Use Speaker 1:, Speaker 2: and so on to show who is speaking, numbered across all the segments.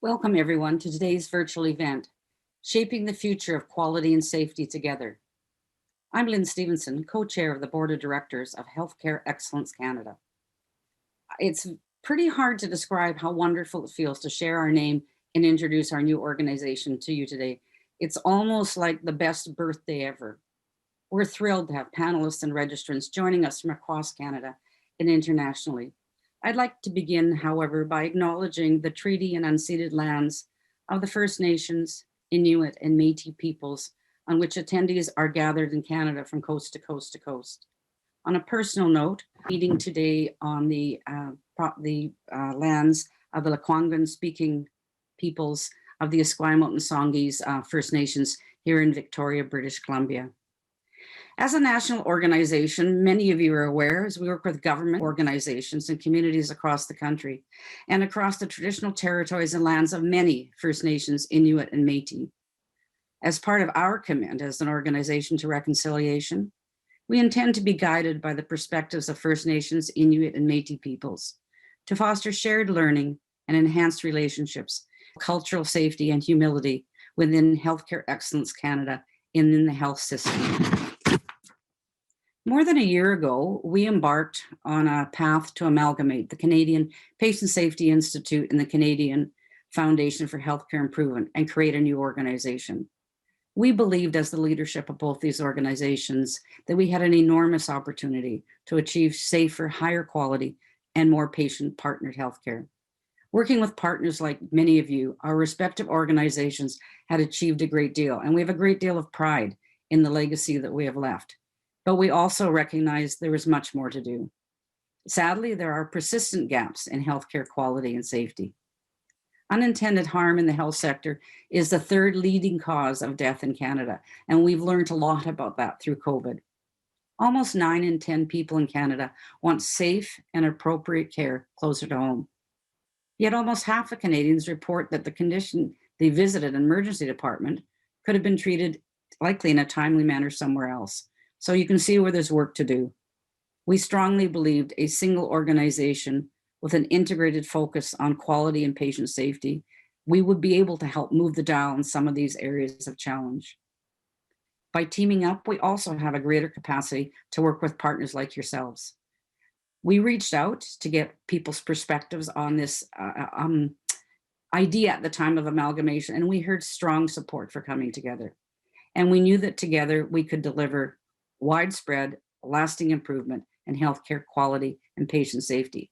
Speaker 1: Welcome everyone to today's virtual event, Shaping the Future of Quality and Safety Together. I'm Lynn Stevenson, co-chair of the Board of Directors of Healthcare Excellence Canada. It's pretty hard to describe how wonderful it feels to share our name and introduce our new organization to you today. It's almost like the best birthday ever. We're thrilled to have panelists and registrants joining us from across Canada and internationally. I'd like to begin, however, by acknowledging the treaty and unceded lands of the First Nations, Inuit, and Métis peoples on which attendees are gathered in Canada from coast to coast to coast. On a personal note, meeting today on the lands of the Lekwungen-speaking peoples of the Esquimalt and Songhees First Nations here in Victoria, British Columbia. As a national organization, many of you are aware, as we work with government organizations and communities across the country and across the traditional territories and lands of many First Nations, Inuit, and Métis. As part of our commitment as an organization to reconciliation, we intend to be guided by the perspectives of First Nations, Inuit, and Métis peoples to foster shared learning and enhanced relationships, cultural safety, and humility within Healthcare Excellence Canada and in the health system. More than a year ago, we embarked on a path to amalgamate the Canadian Patient Safety Institute and the Canadian Foundation for Healthcare Improvement and create a new organization. We believed, as the leadership of both these organizations, that we had an enormous opportunity to achieve safer, higher quality, and more patient-partnered healthcare. Working with partners like many of you, our respective organizations had achieved a great deal, and we have a great deal of pride in the legacy that we have left. But we also recognize there is much more to do. Sadly, there are persistent gaps in healthcare quality and safety. Unintended harm in the health sector is the third leading cause of death in Canada, and we've learned a lot about that through COVID. Almost 9 in 10 people in Canada want safe and appropriate care closer to home. Yet almost half of Canadians report that the condition they visited an emergency department could have been treated likely in a timely manner somewhere else. So you can see where there's work to do. We strongly believed a single organization with an integrated focus on quality and patient safety, we would be able to help move the dial in some of these areas of challenge. By teaming up, we also have a greater capacity to work with partners like yourselves. We reached out to get people's perspectives on this idea at the time of amalgamation, and we heard strong support for coming together. And we knew that together we could deliver widespread, lasting improvement in healthcare quality and patient safety.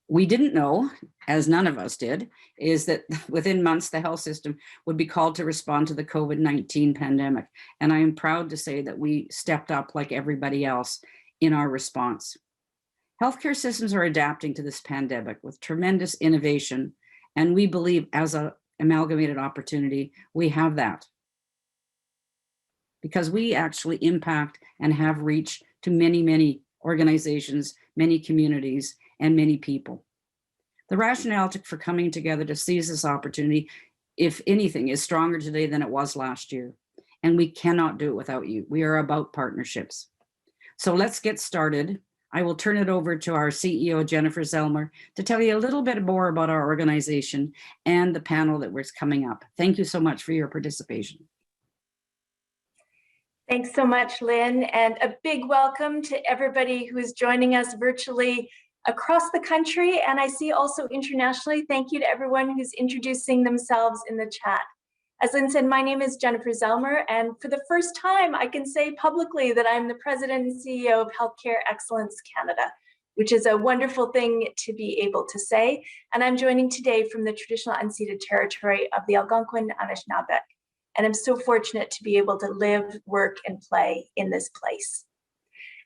Speaker 1: We didn't know, as none of us did, is that within months the health system would be called to respond to the COVID-19 pandemic. And I am proud to say that we stepped up like everybody else in our response. Healthcare systems are adapting to this pandemic with tremendous innovation, and we believe as an amalgamated opportunity, we have that. Because we actually impact and have reach to many, many organizations, many communities, and many people. The rationale for coming together to seize this opportunity, if anything, is stronger today than it was last year. And we cannot do it without you. We are about partnerships. So let's get started. I will turn it over to our CEO, Jennifer Zellmer, to tell you a little bit more about our organization and the panel that was coming up. Thank you so much for your participation.
Speaker 2: Thanks so much, Lynn, and a big welcome to everybody who is joining us virtually across the country, and I see also internationally. Thank you to everyone who's introducing themselves in the chat. As Lynn said, my name is Jennifer Zellmer, and for the first time, I can say publicly that I'm the President and CEO of Healthcare Excellence Canada, which is a wonderful thing to be able to say. And I'm joining today from the traditional unceded territory of the Algonquin Anishinaabe. And I'm so fortunate to be able to live, work, and play in this place.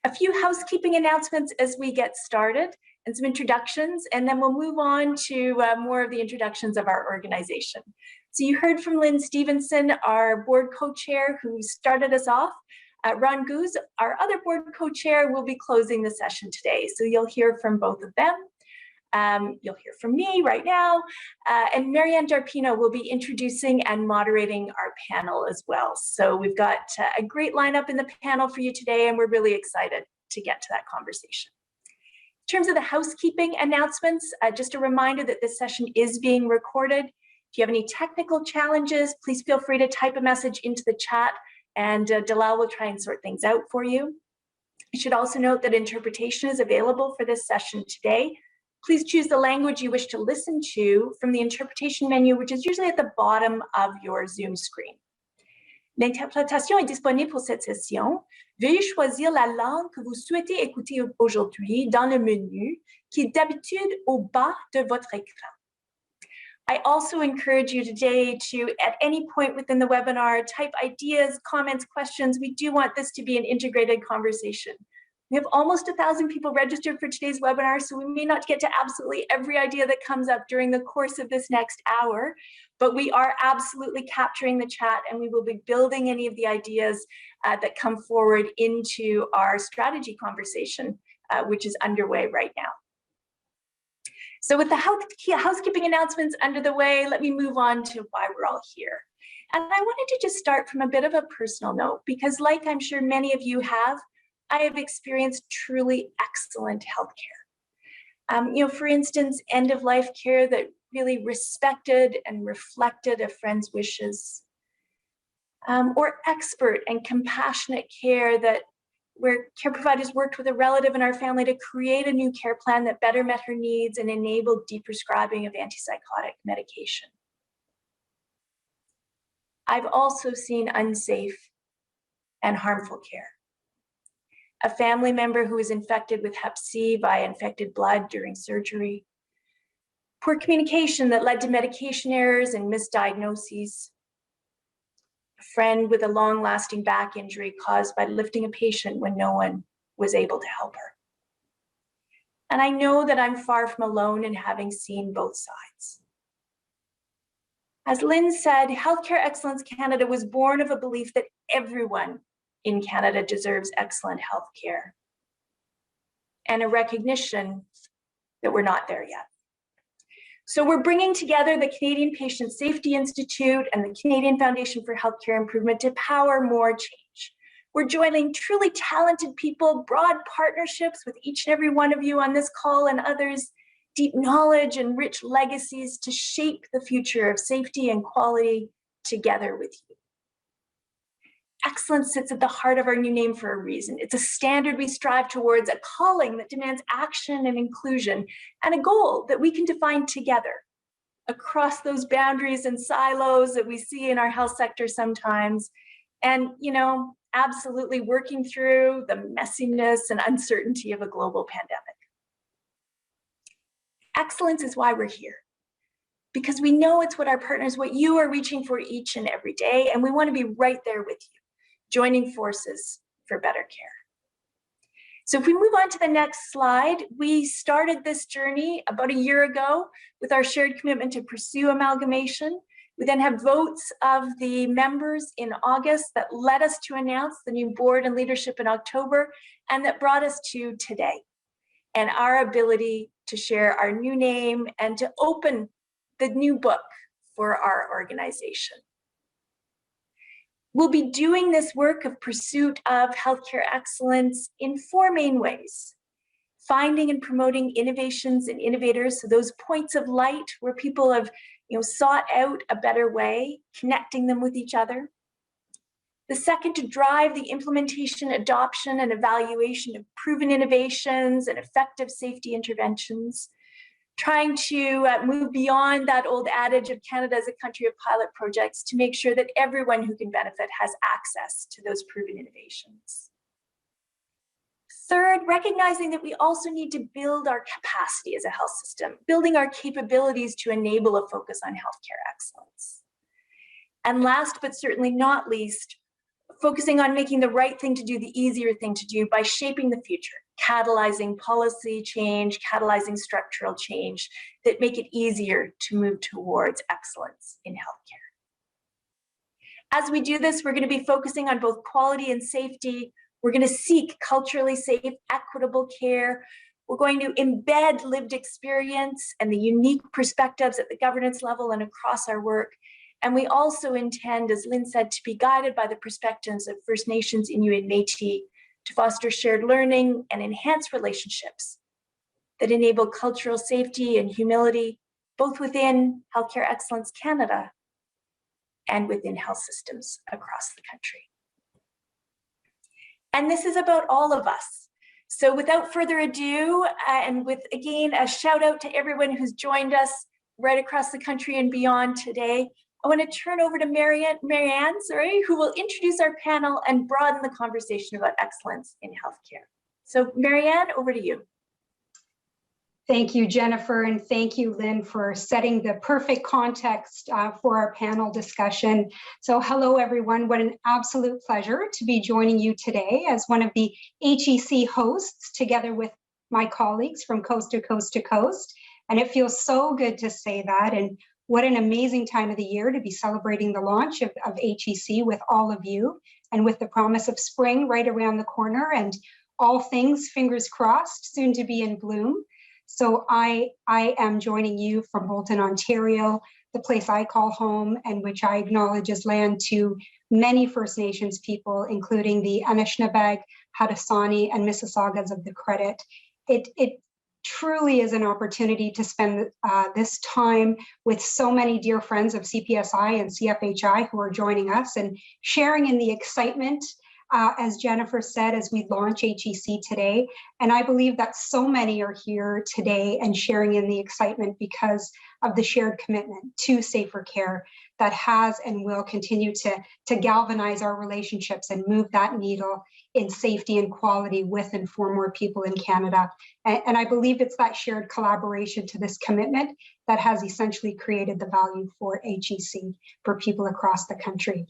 Speaker 2: A few housekeeping announcements as we get started and some introductions, and then we'll move on to more of the introductions of our organization. So you heard from Lynn Stevenson, our board co-chair who started us off. Ron Goose, our other board co-chair, will be closing the session today. So you'll hear from both of them. You'll hear from me right now, and Marianne Darpino will be introducing and moderating our panel as well. So we've got a great lineup in the panel for you today, and we're really excited to get to that conversation. In terms of the housekeeping announcements, just a reminder that this session is being recorded. If you have any technical challenges, please feel free to type a message into the chat, and Dalal will try and sort things out for you. You should also note that interpretation is available for this session today. Please choose the language you wish to listen to from the interpretation menu, which is usually at the bottom of your Zoom screen. L'interprétation est disponible pour cette session. Veuillez choisir la langue que vous souhaitez écouter aujourd'hui dans le menu, qui est d'habitude au bas de votre écran. I also encourage you today to, at any point within the webinar, type ideas, comments, questions. We do want this to be an integrated conversation. We have almost 1,000 people registered for today's webinar, so we may not get to absolutely every idea that comes up during the course of this next hour, but we are absolutely capturing the chat, and we will be building any of the ideas that come forward into our strategy conversation, which is underway right now. So with the housekeeping announcements under the way, let me move on to why we're all here. And I wanted to just start from a bit of a personal note, because like I'm sure many of you have, I have experienced truly excellent healthcare. For instance, end-of-life care that really respected and reflected a friend's wishes, or expert and compassionate care where care providers worked with a relative in our family to create a new care plan that better met her needs and enabled deprescribing of antipsychotic medication. I've also seen unsafe and harmful care. A family member who was infected with Hep C via infected blood during surgery. Poor communication that led to medication errors and misdiagnoses. A friend with a long-lasting back injury caused by lifting a patient when no one was able to help her. And I know that I'm far from alone in having seen both sides. As Lynn said, Healthcare Excellence Canada was born of a belief that everyone in Canada deserves excellent health care, and a recognition that we're not there yet. So we're bringing together the Canadian Patient Safety Institute and the Canadian Foundation for Healthcare Improvement to power more change. We're joining truly talented people, broad partnerships with each and every one of you on this call and others, deep knowledge and rich legacies to shape the future of safety and quality together with you. Excellence sits at the heart of our new name for a reason. It's a standard we strive towards, a calling that demands action and inclusion, and a goal that we can define together across those boundaries and silos that we see in our health sector sometimes. And, absolutely working through the messiness and uncertainty of a global pandemic. Excellence is why we're here, because we know it's what our partners, what you are reaching for each and every day, and we want to be right there with you, joining forces for better care. So if we move on to the next slide, we started this journey about a year ago with our shared commitment to pursue amalgamation. We then have votes of the members in August that led us to announce the new board and leadership in October, and that brought us to today, and our ability to share our new name and to open the new book for our organization. We'll be doing this work of pursuit of healthcare excellence in 4 main ways. Finding and promoting innovations and innovators, so those points of light where people have sought out a better way, connecting them with each other. The second, to drive the implementation, adoption, and evaluation of proven innovations and effective safety interventions. Trying to move beyond that old adage of Canada as a country of pilot projects to make sure that everyone who can benefit has access to those proven innovations. Third, recognizing that we also need to build our capacity as a health system, building our capabilities to enable a focus on healthcare excellence. And last, but certainly not least, focusing on making the right thing to do the easier thing to do by shaping the future, catalyzing policy change, catalyzing structural change that make it easier to move towards excellence in healthcare. As we do this, we're going to be focusing on both quality and safety. We're going to seek culturally safe, equitable care. We're going to embed lived experience and the unique perspectives at the governance level and across our work. And we also intend, as Lynn said, to be guided by the perspectives of First Nations, Inuit, and Métis to foster shared learning and enhance relationships that enable cultural safety and humility, both within Healthcare Excellence Canada and within health systems across the country. And this is about all of us. So without further ado, and with, again, a shout out to everyone who's joined us right across the country and beyond today, I want to turn over to Marianne, who will introduce our panel and broaden the conversation about excellence in healthcare. So Marianne, over to you.
Speaker 3: Thank you, Jennifer, and thank you, Lynn, for setting the perfect context for our panel discussion. So hello, everyone. What an absolute pleasure to be joining you today as one of the HEC hosts, together with my colleagues from coast to coast to coast. And it feels so good to say that. And what an amazing time of the year to be celebrating the launch of HEC with all of you, and with the promise of spring right around the corner and all things, fingers crossed, soon to be in bloom. So I am joining you from Bolton, Ontario, the place I call home and which I acknowledge as land to many First Nations people, including the Anishinaabe, Haudenosaunee, and Mississaugas of the Credit. It truly is an opportunity to spend this time with so many dear friends of CPSI and CFHI who are joining us and sharing in the excitement, as Jennifer said, as we launch HEC today. And I believe that so many are here today and sharing in the excitement because of the shared commitment to safer care that has and will continue to galvanize our relationships and move that needle in safety and quality with and for more people in Canada. And I believe it's that shared collaboration to this commitment that has essentially created the value for HEC for people across the country.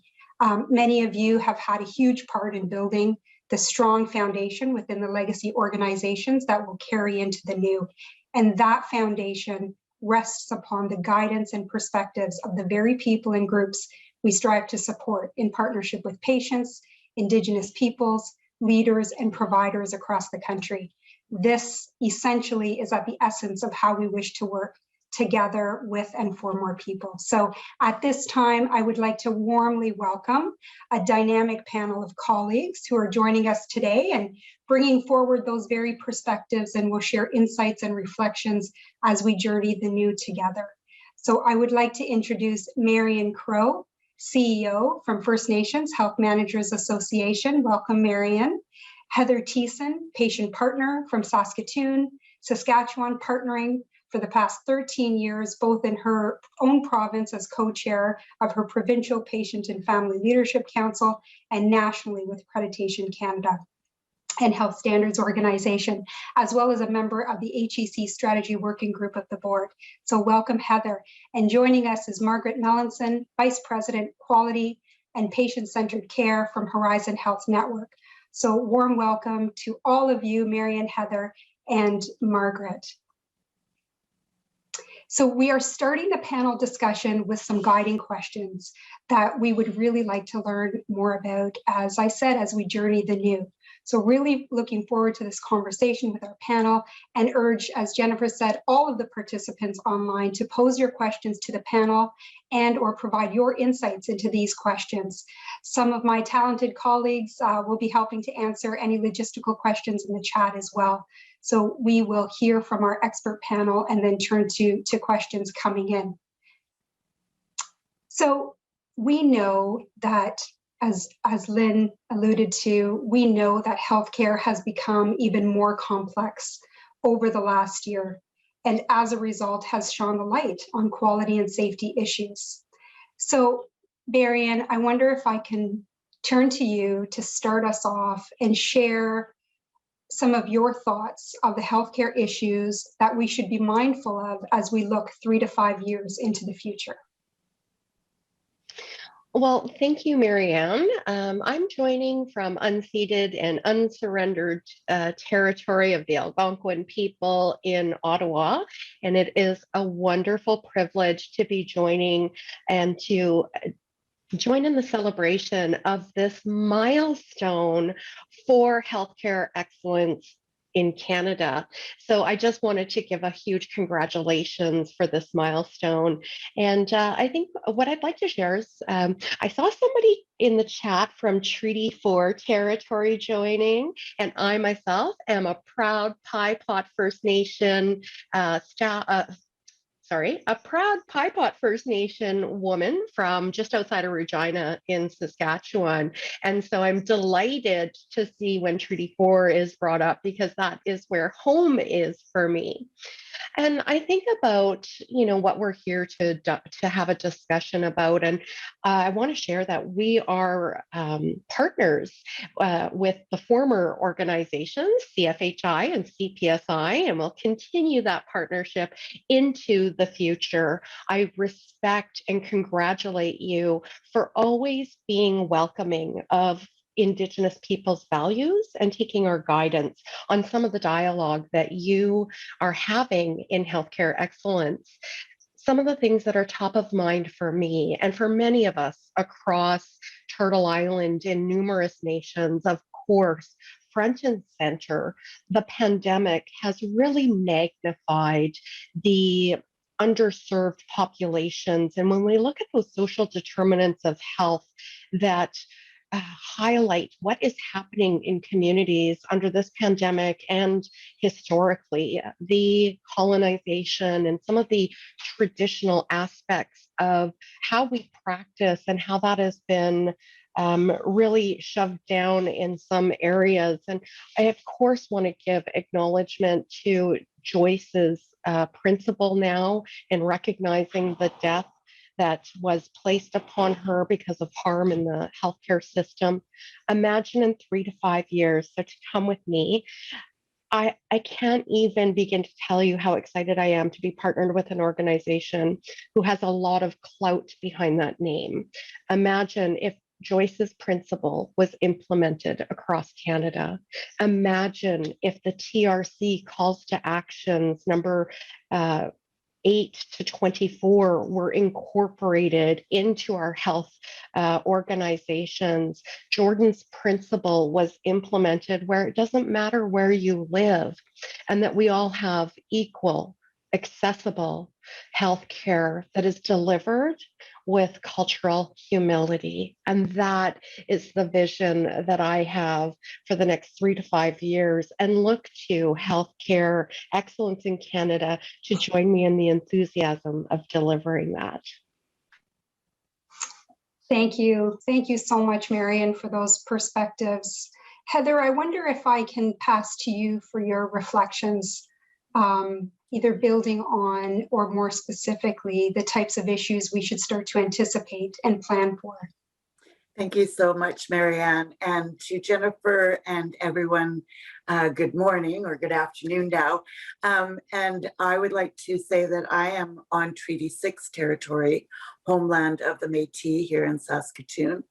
Speaker 3: Many of you have had a huge part in building the strong foundation within the legacy organizations that will carry into the new. And that foundation rests upon the guidance and perspectives of the very people and groups we strive to support in partnership with patients, Indigenous peoples, leaders, and providers across the country. This essentially is at the essence of how we wish to work together with and for more people. So at this time, I would like to warmly welcome a dynamic panel of colleagues who are joining us today and bringing forward those very perspectives, and will share insights and reflections as we journey the new together. So I would like to introduce Marion Crow, CEO from First Nations Health Managers Association. Welcome, Marion. Heather Thiessen, patient partner from Saskatoon, Saskatchewan, partnering for the past 13 years, both in her own province as co-chair of her Provincial Patient and Family Leadership Council and nationally with Accreditation Canada and Health Standards Organization, as well as a member of the HEC Strategy Working Group of the board. So welcome, Heather. And joining us is Margaret Melanson, Vice President, Quality and Patient-Centered Care from Horizon Health Network. So warm welcome to all of you, Marion, Heather, and Margaret. So we are starting the panel discussion with some guiding questions that we would really like to learn more about, as I said, as we journey the new. So really looking forward to this conversation with our panel, and urge, as Jennifer said, all of the participants online to pose your questions to the panel and or provide your insights into these questions. Some of my talented colleagues will be helping to answer any logistical questions in the chat as well. So we will hear from our expert panel and then turn to questions coming in. So we know that, as Lynn alluded to, we know that healthcare has become even more complex over the last year, and as a result has shone the light on quality and safety issues. So Marion, I wonder if I can turn to you to start us off and share some of your thoughts of the healthcare issues that we should be mindful of as we look 3 to 5 years into the future.
Speaker 4: Well, thank you, Marianne. I'm joining from unceded and unsurrendered territory of the Algonquin people in Ottawa, and it is a wonderful privilege to be joining and to join in the celebration of this milestone for healthcare excellence in Canada. So I just wanted to give a huge congratulations for this milestone. And I think what I'd like to share is, I saw somebody in the chat from Treaty 4 territory joining, and I myself am a proud Pie Pot First Nation a proud Pipot First Nation woman from just outside of Regina in Saskatchewan. And so I'm delighted to see when Treaty 4 is brought up, because that is where home is for me. And I think about, what we're here to have a discussion about. And I want to share that we are partners with the former organizations, CFHI and CPSI, and we'll continue that partnership into the future. I respect and congratulate you for always being welcoming of Indigenous people's values and taking our guidance on some of the dialogue that you are having in healthcare excellence. Some of the things that are top of mind for me and for many of us across Turtle Island in numerous nations, of course, front and center, the pandemic has really magnified the underserved populations. And when we look at those social determinants of health that highlight what is happening in communities under this pandemic and historically, the colonization and some of the traditional aspects of how we practice and how that has been really shoved down in some areas. And I, of course, want to give acknowledgement to Joyce's principle now in recognizing the death that was placed upon her because of harm in the healthcare system. Imagine in 3 to 5 years, so to come with me, I can't even begin to tell you how excited I am to be partnered with an organization who has a lot of clout behind that name. Imagine if Joyce's principle was implemented across Canada. Imagine if the TRC calls to actions number 8 to 24 were incorporated into our health organizations. Jordan's principle was implemented where it doesn't matter where you live, and that we all have equal, accessible health care that is delivered with cultural humility. And that is the vision that I have for the next 3 to 5 years, and look to healthcare excellence in Canada to join me in the enthusiasm of delivering that.
Speaker 3: Thank you. Thank you so much, Marion, for those perspectives. Heather, I wonder if I can pass to you for your reflections, either building on or more specifically the types of issues we should start to anticipate and plan for.
Speaker 5: Thank you so much, Marianne, and to Jennifer and everyone, good morning or good afternoon now. And I would like to say that I am on Treaty 6 territory, homeland of the Métis here in Saskatoon.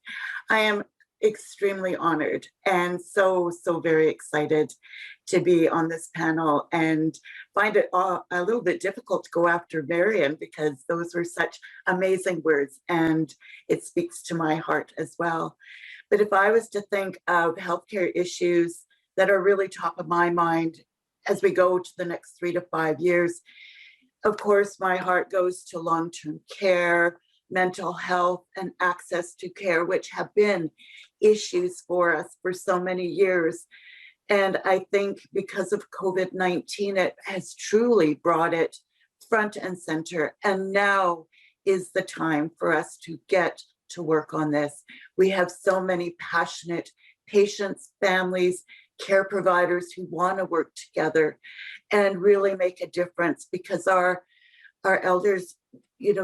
Speaker 5: I am extremely honored and so very excited to be on this panel, and find it a little bit difficult to go after Marion because those were such amazing words and it speaks to my heart as well. But if I was to think of healthcare issues that are really top of my mind as we go to the next 3 to 5 years, of course, my heart goes to long-term care, mental health, and access to care, which have been issues for us for so many years. And I think because of COVID-19, it has truly brought it front and center. And now is the time for us to get to work on this. We have so many passionate patients, families, care providers who want to work together and really make a difference, because our elders,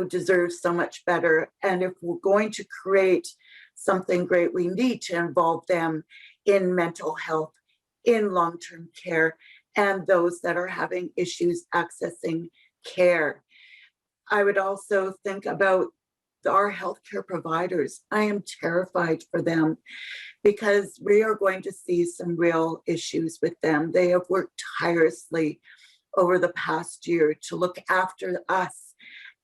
Speaker 5: deserve so much better. And if we're going to create something great, we need to involve them in mental health, in long-term care, and those that are having issues accessing care. I would also think about our healthcare providers. I am terrified for them because we are going to see some real issues with them. They have worked tirelessly over the past year to look after us.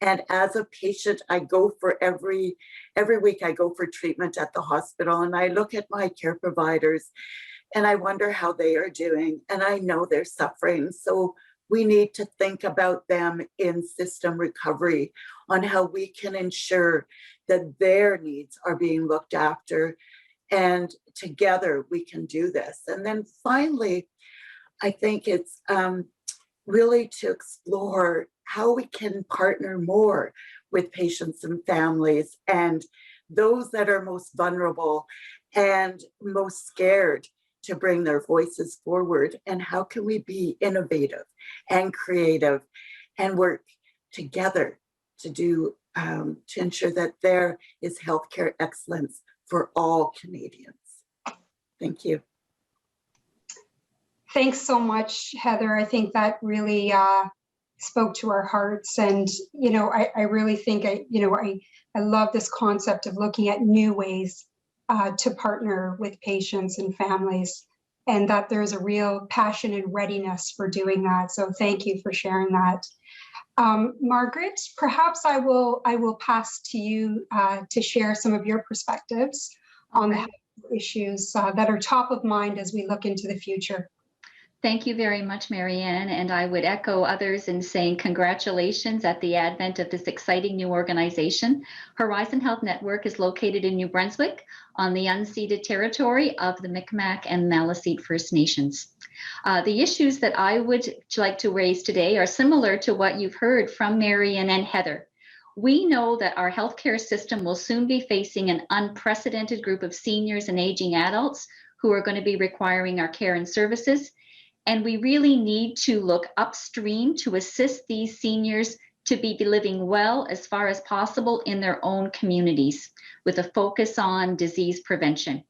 Speaker 5: And as a patient, I go for every week, I go for treatment at the hospital, and I look at my care providers and I wonder how they are doing. And I know they're suffering. So we need to think about them in system recovery on how we can ensure that their needs are being looked after. And together we can do this. And then finally, I think it's really to explore how we can partner more with patients and families and those that are most vulnerable and most scared to bring their voices forward. And how can we be innovative and creative and work together to do to ensure that there is healthcare excellence for all Canadians. Thank you.
Speaker 3: Thanks so much, Heather. I think that really spoke to our hearts. And, I really think, I love this concept of looking at new ways to partner with patients and families, and that there's a real passion and readiness for doing that. So thank you for sharing that. Margaret, perhaps I will pass to you to share some of your perspectives on the health issues that are top of mind as we look into the future.
Speaker 6: Thank you very much, Marianne, and I would echo others in saying congratulations at the advent of this exciting new organization. Horizon Health Network is located in New Brunswick on the unceded territory of the Mi'kmaq and Maliseet First Nations. The issues that I would like to raise today are similar to what you've heard from Marianne and Heather. We know that our healthcare system will soon be facing an unprecedented group of seniors and aging adults who are going to be requiring our care and services. And we really need to look upstream to assist these seniors to be living well as far as possible in their own communities, with a focus on disease prevention.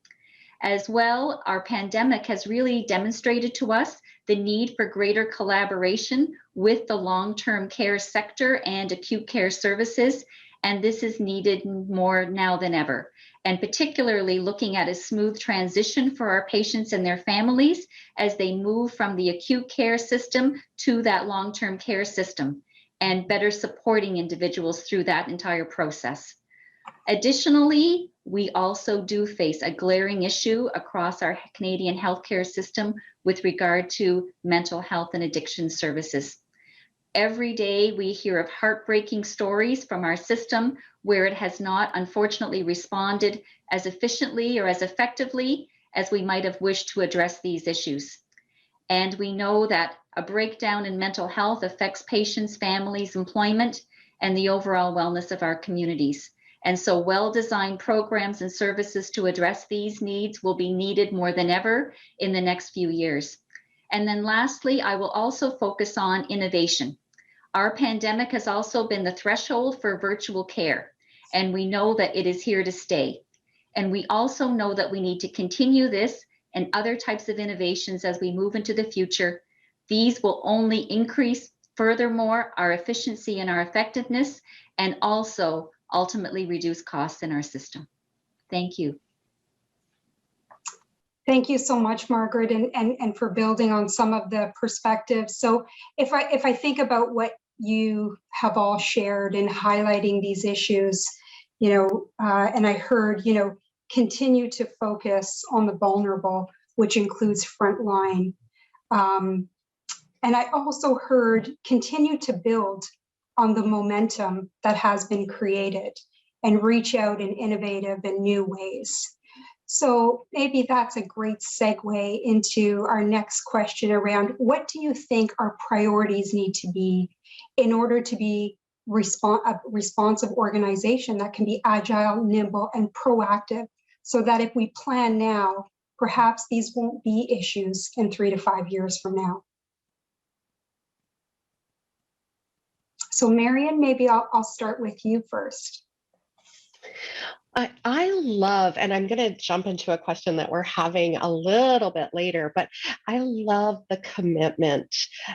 Speaker 6: As well, our pandemic has really demonstrated to us the need for greater collaboration with the long-term care sector and acute care services, and this is needed more now than ever. And particularly looking at a smooth transition for our patients and their families as they move from the acute care system to that long-term care system, and better supporting individuals through that entire process. Additionally, we also do face a glaring issue across our Canadian healthcare system with regard to mental health and addiction services. Every day we hear of heartbreaking stories from our system where it has not, unfortunately, responded as efficiently or as effectively as we might have wished to address these issues. And we know that a breakdown in mental health affects patients, families, employment, and the overall wellness of our communities. And so well-designed programs and services to address these needs will be needed more than ever in the next few years. And then lastly, I will also focus on innovation. Our pandemic has also been the threshold for virtual care, and we know that it is here to stay. And we also know that we need to continue this and other types of innovations as we move into the future. These will only increase furthermore our efficiency and our effectiveness, and also ultimately reduce costs in our system. Thank you.
Speaker 3: Thank you so much, Margaret, and for building on some of the perspectives. So if I think about what you have all shared in highlighting these issues, and I heard, continue to focus on the vulnerable, which includes frontline. And I also heard continue to build on the momentum that has been created and reach out in innovative and new ways. So maybe that's a great segue into our next question around what do you think our priorities need to be in order to be a responsive organization that can be agile, nimble, and proactive, so that if we plan now, perhaps these won't be issues in 3 to 5 years from now. So Marianne, maybe I'll start with you first.
Speaker 4: I love, and I'm going to jump into a question that we're having a little bit later, but I love the commitment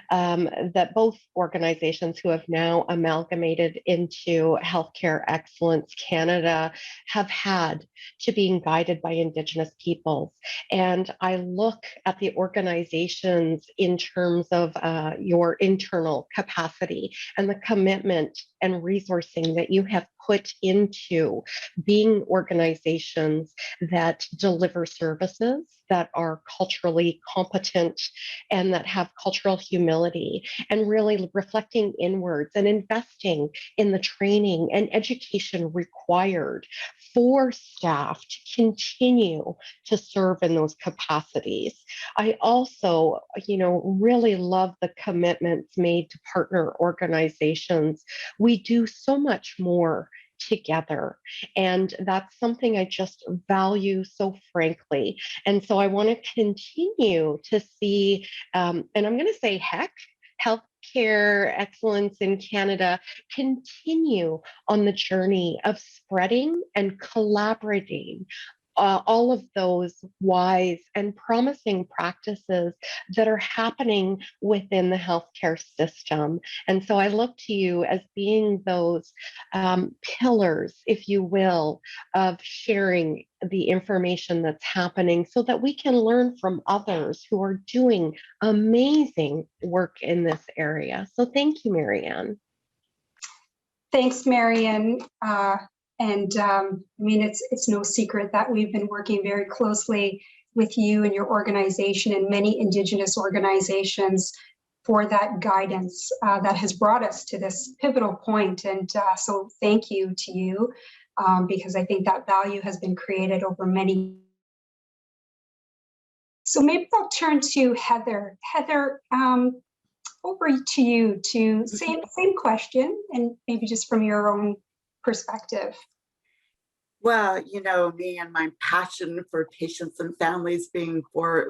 Speaker 4: that both organizations who have now amalgamated into Healthcare Excellence Canada have had to being guided by Indigenous peoples. And I look at the organizations in terms of your internal capacity and the commitment and resourcing that you have put into being organizations that deliver services that are culturally competent and that have cultural humility, and really reflecting inwards and investing in the training and education required for staff to continue to serve in those capacities. I also, really love the commitments made to partner organizations. We do so much more together. And that's something I just value so frankly. And so I want to continue to see, and I'm going to say, heck, healthcare excellence in Canada continue on the journey of spreading and collaborating all of those wise and promising practices that are happening within the healthcare system. And so I look to you as being those pillars, if you will, of sharing the information that's happening so that we can learn from others who are doing amazing work in this area. So thank you, Marianne.
Speaker 3: Thanks, Marianne. It's no secret that we've been working very closely with you and your organization and many Indigenous organizations for that guidance that has brought us to this pivotal point. And so thank you to you, because I think that value has been created over many. So maybe I'll turn to Heather. Heather, over to you to same question, and maybe just from your own perspective.
Speaker 5: Well, me and my passion for patients and families being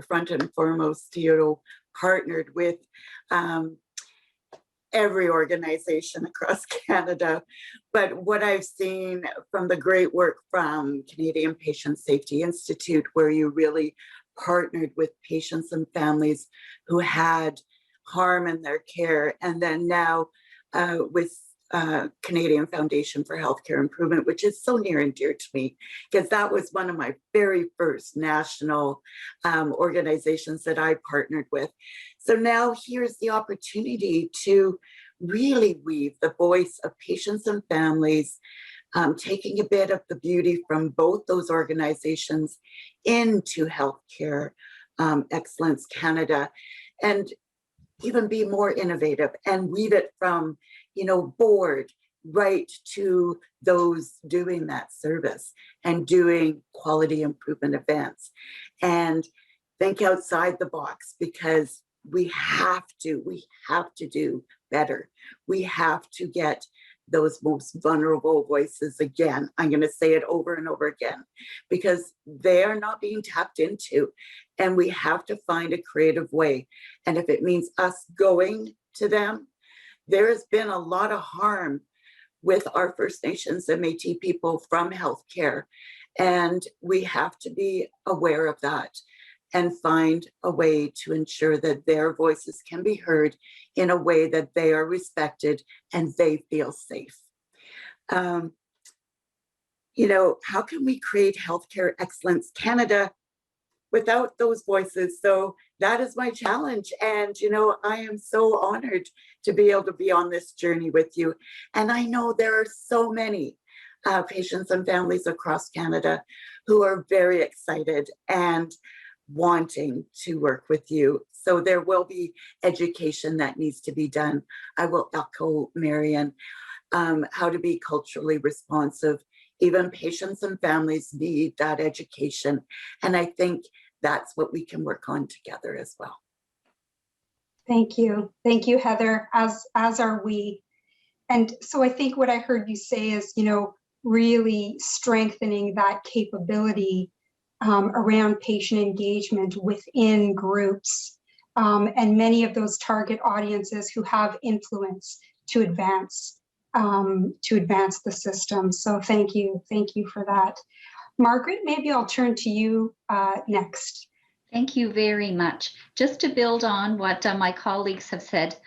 Speaker 5: front and foremost, partnered with every organization across Canada. But what I've seen from the great work from Canadian Patient Safety Institute, where you really partnered with patients and families who had harm in their care, and then now with Canadian Foundation for Healthcare Improvement, which is so near and dear to me, because that was one of my very first national organizations that I partnered with. So now here's the opportunity to really weave the voice of patients and families, taking a bit of the beauty from both those organizations into Healthcare Excellence Canada, and even be more innovative and weave it from board right to those doing that service and doing quality improvement events, and think outside the box, because we have to do better. We have to get those most vulnerable voices again. I'm going to say it over and over again, because they are not being tapped into, and we have to find a creative way. And if it means us going to them, there has been a lot of harm with our First Nations and Métis people from healthcare, and we have to be aware of that and find a way to ensure that their voices can be heard in a way that they are respected and they feel safe. How can we create Healthcare Excellence Canada without those voices? So that is my challenge. And, I am so honored to be able to be on this journey with you. And I know there are so many patients and families across Canada who are very excited and wanting to work with you. So there will be education that needs to be done. I will echo Marianne, how to be culturally responsive. Even patients and families need that education. And I think that's what we can work on together as well.
Speaker 3: Thank you. Thank you, Heather, as are we. And so I think what I heard you say is, really strengthening that capability around patient engagement within groups, and many of those target audiences who have influence to advance the system. So thank you for that. Margaret, maybe I'll turn to you next.
Speaker 6: Thank you very much. Just to build on what my colleagues have said,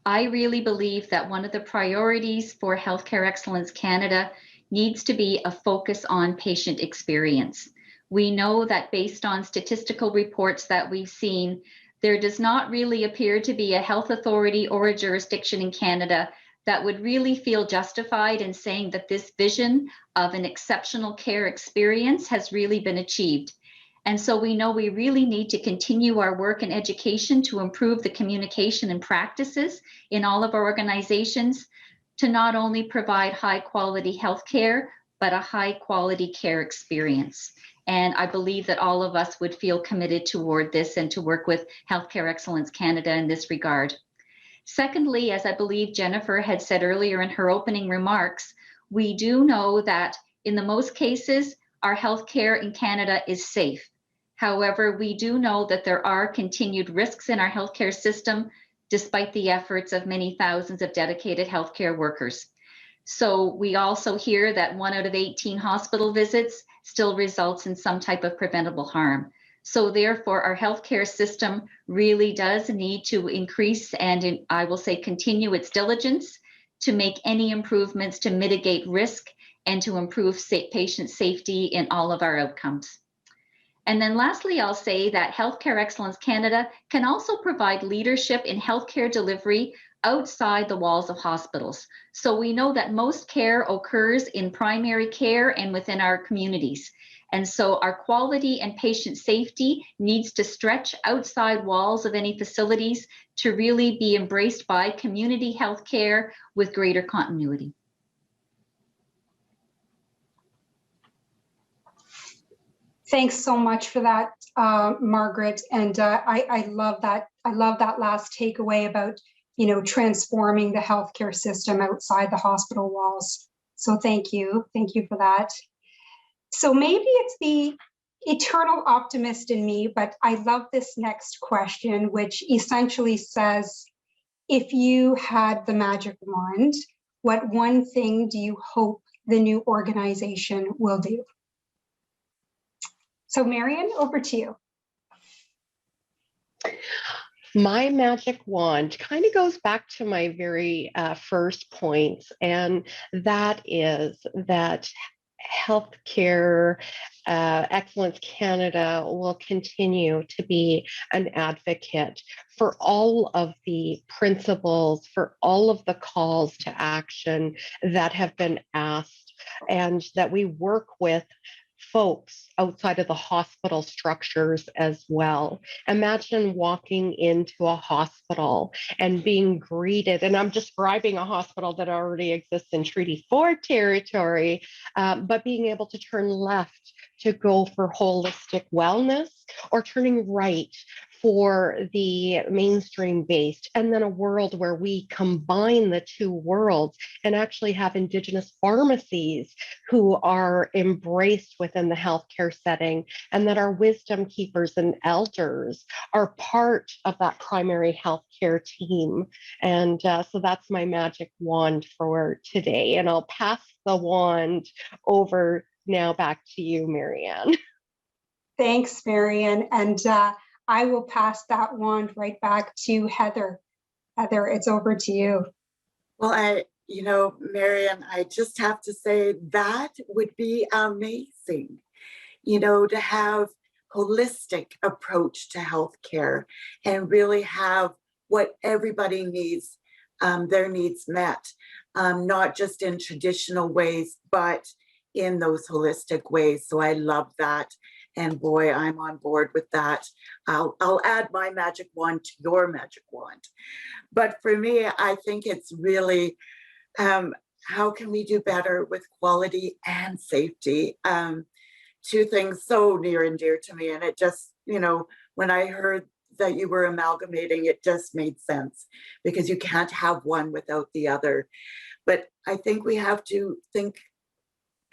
Speaker 6: I really believe that one of the priorities for Healthcare Excellence Canada needs to be a focus on patient experience. We know that based on statistical reports that we've seen, there does not really appear to be a health authority or a jurisdiction in Canada that would really feel justified in saying that this vision of an exceptional care experience has really been achieved. And so we know we really need to continue our work in education to improve the communication and practices in all of our organizations to not only provide high quality healthcare, but a high quality care experience. And I believe that all of us would feel committed toward this and to work with Healthcare Excellence Canada in this regard. Secondly, as I believe Jennifer had said earlier in her opening remarks, we do know that in the most cases, our healthcare in Canada is safe. However, we do know that there are continued risks in our healthcare system, despite the efforts of many thousands of dedicated healthcare workers. So we also hear that 1 out of 18 hospital visits still results in some type of preventable harm. So therefore, our healthcare system really does need to increase and I will say continue its diligence to make any improvements to mitigate risk and to improve patient safety in all of our outcomes. And then lastly, I'll say that Healthcare Excellence Canada can also provide leadership in healthcare delivery outside the walls of hospitals. So we know that most care occurs in primary care and within our communities. And so our quality and patient safety needs to stretch outside walls of any facilities to really be embraced by community healthcare with greater continuity.
Speaker 3: Thanks so much for that, Margaret. And I love that. I love that last takeaway about, transforming the healthcare system outside the hospital walls. So thank you. Thank you for that. So maybe it's the eternal optimist in me, but I love this next question, which essentially says, if you had the magic wand, what one thing do you hope the new organization will do? So Marian, over to you.
Speaker 4: My magic wand kind of goes back to my very first point, and that is that Healthcare Excellence Canada will continue to be an advocate for all of the principles, for all of the calls to action that have been asked, and that we work with folks outside of the hospital structures as well. Imagine walking into a hospital and being greeted, and I'm describing a hospital that already exists in Treaty 4 territory, but being able to turn left to go for holistic wellness or turning right for the mainstream based, and then a world where we combine the two worlds and actually have Indigenous pharmacies who are embraced within the healthcare setting, and that our wisdom keepers and elders are part of that primary healthcare team. And so that's my magic wand for today. And I'll pass the wand over now back to you, Marianne.
Speaker 3: Thanks, Marian. And I will pass that wand right back to Heather. Heather, it's over to you.
Speaker 5: Well, Marian, I just have to say that would be amazing, to have holistic approach to healthcare and really have what everybody needs, their needs met, not just in traditional ways, but in those holistic ways. So I love that. And boy, I'm on board with that. I'll add my magic wand to your magic wand. But for me, I think it's really, how can we do better with quality and safety? Two things so near and dear to me. And it just, when I heard that you were amalgamating, it just made sense, because you can't have one without the other. But I think we have to think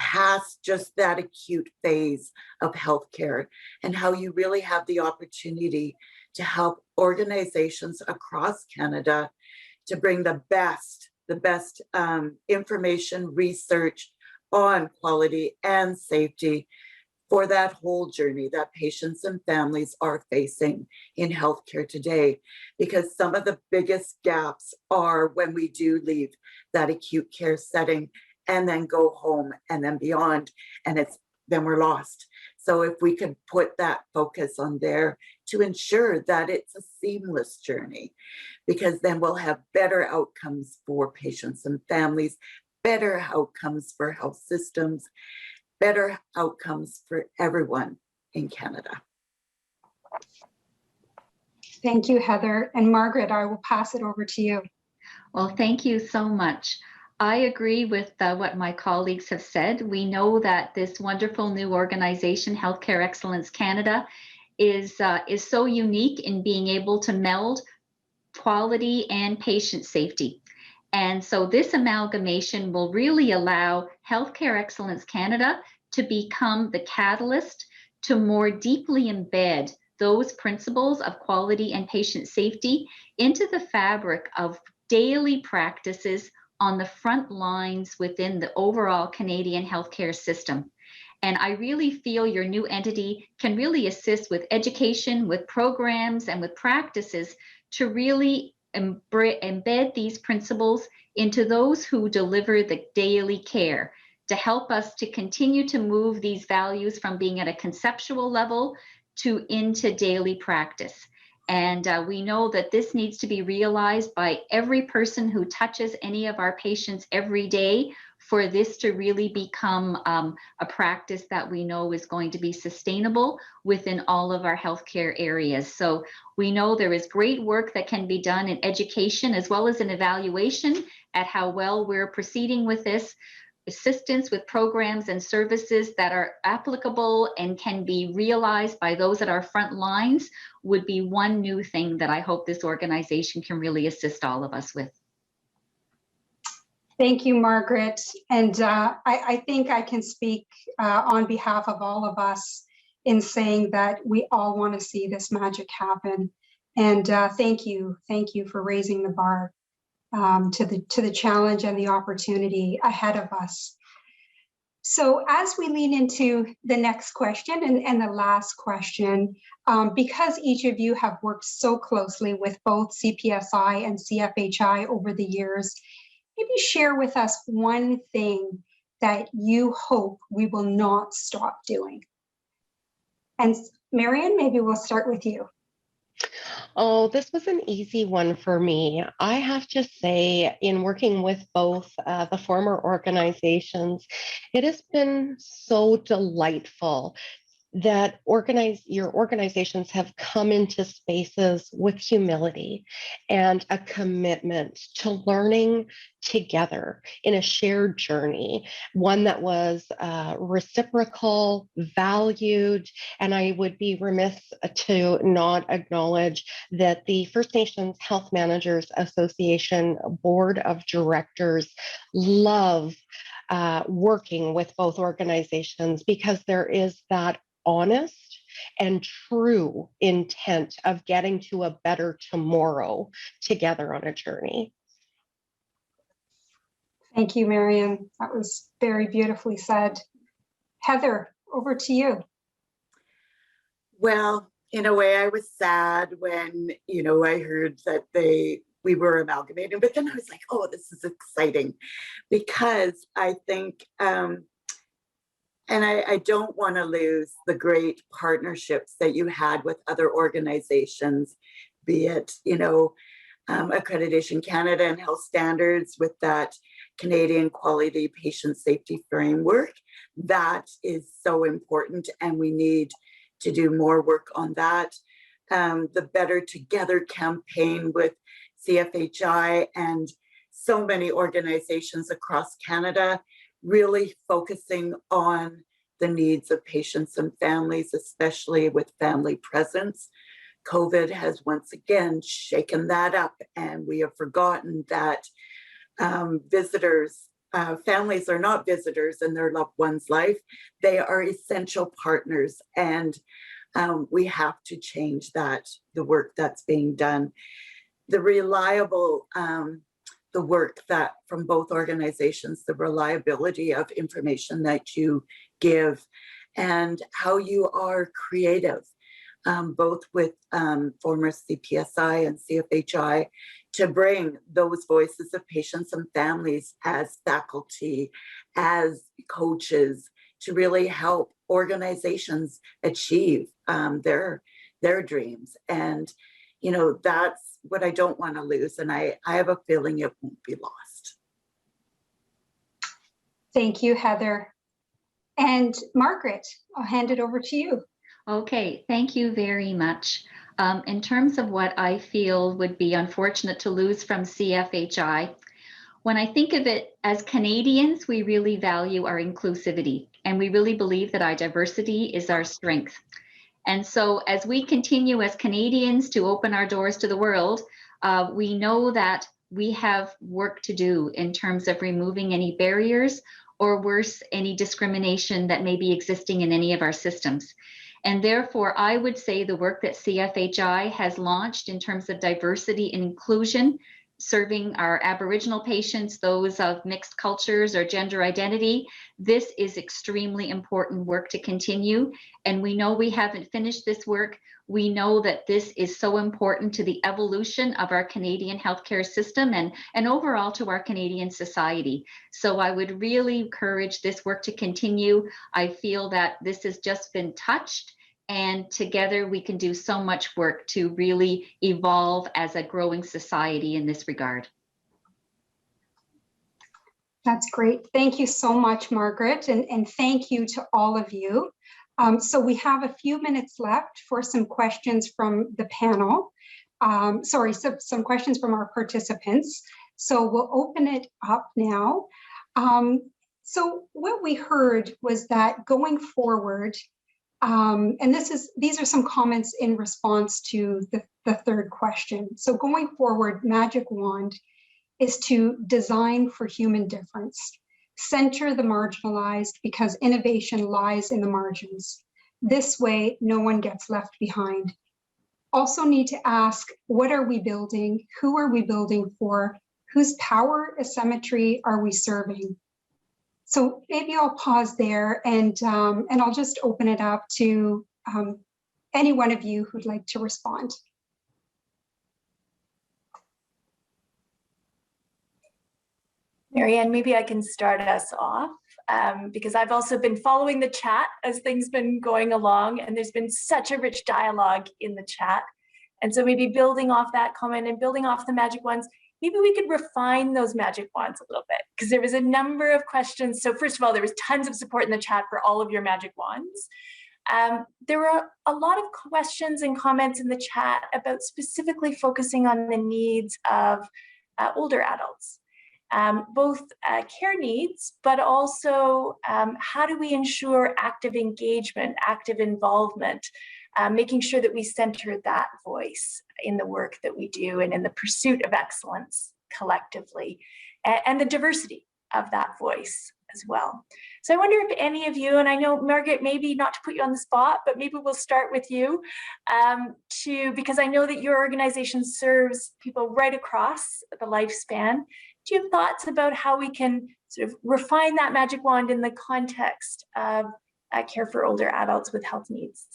Speaker 5: past just that acute phase of healthcare and how you really have the opportunity to help organizations across Canada to bring the best information, research on quality and safety for that whole journey that patients and families are facing in healthcare today. Because some of the biggest gaps are when we do leave that acute care setting and then go home and then beyond. And it's then we're lost. So if we could put that focus on there to ensure that it's a seamless journey, because then we'll have better outcomes for patients and families, better outcomes for health systems, better outcomes for everyone in Canada.
Speaker 3: Thank you, Heather. And Margaret, I will pass it over to you.
Speaker 6: Well, thank you so much. I agree with what my colleagues have said. We know that this wonderful new organization, Healthcare Excellence Canada, is so unique in being able to meld quality and patient safety. And so this amalgamation will really allow Healthcare Excellence Canada to become the catalyst to more deeply embed those principles of quality and patient safety into the fabric of daily practices on the front lines within the overall Canadian healthcare system. And I really feel your new entity can really assist with education, with programs, and with practices to really embed these principles into those who deliver the daily care, to help us to continue to move these values from being at a conceptual level to into daily practice. And we know that this needs to be realized by every person who touches any of our patients every day for this to really become a practice that we know is going to be sustainable within all of our healthcare areas. So we know there is great work that can be done in education as well as in evaluation at how well we're proceeding with this. Assistance with programs and services that are applicable and can be realized by those at our front lines would be one new thing that I hope this organization can really assist all of us with.
Speaker 3: Thank you, Margaret. And I think I can speak on behalf of all of us in saying that we all want to see this magic happen. And thank you for raising the bar to the challenge and the opportunity ahead of us. So as we lean into the next question and the last question, because each of you have worked so closely with both CPSI and CFHI over the years, maybe share with us one thing that you hope we will not stop doing. And Marian, maybe we'll start with you.
Speaker 4: Oh, this was an easy one for me. I have to say, in working with both the former organizations, it has been so delightful that your organizations have come into spaces with humility and a commitment to learning together in a shared journey, one that was reciprocal, valued, and I would be remiss to not acknowledge that the First Nations Health Managers Association Board of Directors love working with both organizations because there is that honest and true intent of getting to a better tomorrow together on a journey.
Speaker 3: Thank you, Marian. That was very beautifully said. Heather, over to you.
Speaker 5: Well, in a way, I was sad when, I heard that we were amalgamating, but then I was like, oh, this is exciting, because I think, and I don't want to lose the great partnerships that you had with other organizations, be it, Accreditation Canada and Health Standards with that Canadian Quality Patient Safety Framework. That is so important, and we need to do more work on that. The Better Together campaign with CFHI and so many organizations across Canada, really focusing on the needs of patients and families, especially with family presence. COVID has once again shaken that up, and we have forgotten that families are not visitors in their loved one's life. They are essential partners, and we have to change that, the work that's being done. The work that from both organizations, the reliability of information that you give, and how you are creative, both with former CPSI and CFHI, to bring those voices of patients and families as faculty, as coaches, to really help organizations achieve their dreams. And, you know, that's what I don't want to lose. And I have a feeling it won't be lost.
Speaker 3: Thank you, Heather. And Margaret, I'll hand it over to you.
Speaker 6: Okay, thank you very much. In terms of what I feel would be unfortunate to lose from CFHI, when I think of it as Canadians, we really value our inclusivity, and we really believe that our diversity is our strength. And so as we continue as Canadians to open our doors to the world, we know that we have work to do in terms of removing any barriers, or worse, any discrimination that may be existing in any of our systems. And therefore, I would say the work that CFHI has launched in terms of diversity and inclusion, serving our Aboriginal patients, those of mixed cultures or gender identity, this is extremely important work to continue. And we know we haven't finished this work. We know that this is so important to the evolution of our Canadian healthcare system and overall to our Canadian society. So I would really encourage this work to continue. I feel that this has just been touched, and together we can do so much work to really evolve as a growing society in this regard.
Speaker 3: That's great. Thank you so much, Margaret, and thank you to all of you. So we have a few minutes left for some questions from the panel. Some questions from our participants. So we'll open it up now. So what we heard was that going forward, and these are some comments in response to the third question. So going forward, Magic Wand is to design for human difference, center the marginalized, because innovation lies in the margins. This way, no one gets left behind. Also need to ask, what are we building? Who are we building for? Whose power asymmetry are we serving? So maybe I'll pause there and I'll just open it up to any one of you who'd like to respond.
Speaker 2: Marianne, maybe I can start us off because I've also been following the chat as things been going along, and there's been such a rich dialogue in the chat. And so maybe building off that comment and building off the magic wands, maybe we could refine those magic wands a little bit, because there was a number of questions. So first of all, there was tons of support in the chat for all of your magic wands. There were a lot of questions and comments in the chat about specifically focusing on the needs of older adults. Both care needs, but also how do we ensure active engagement, active involvement, making sure that we center that voice in the work that we do and in the pursuit of excellence collectively, and the diversity of that voice as well. So I wonder if any of you, and I know Margaret, maybe not to put you on the spot, but maybe we'll start with you, because I know that your organization serves people right across the lifespan. Do you have thoughts about how we can sort of refine that magic wand in the context of care for older adults with health needs?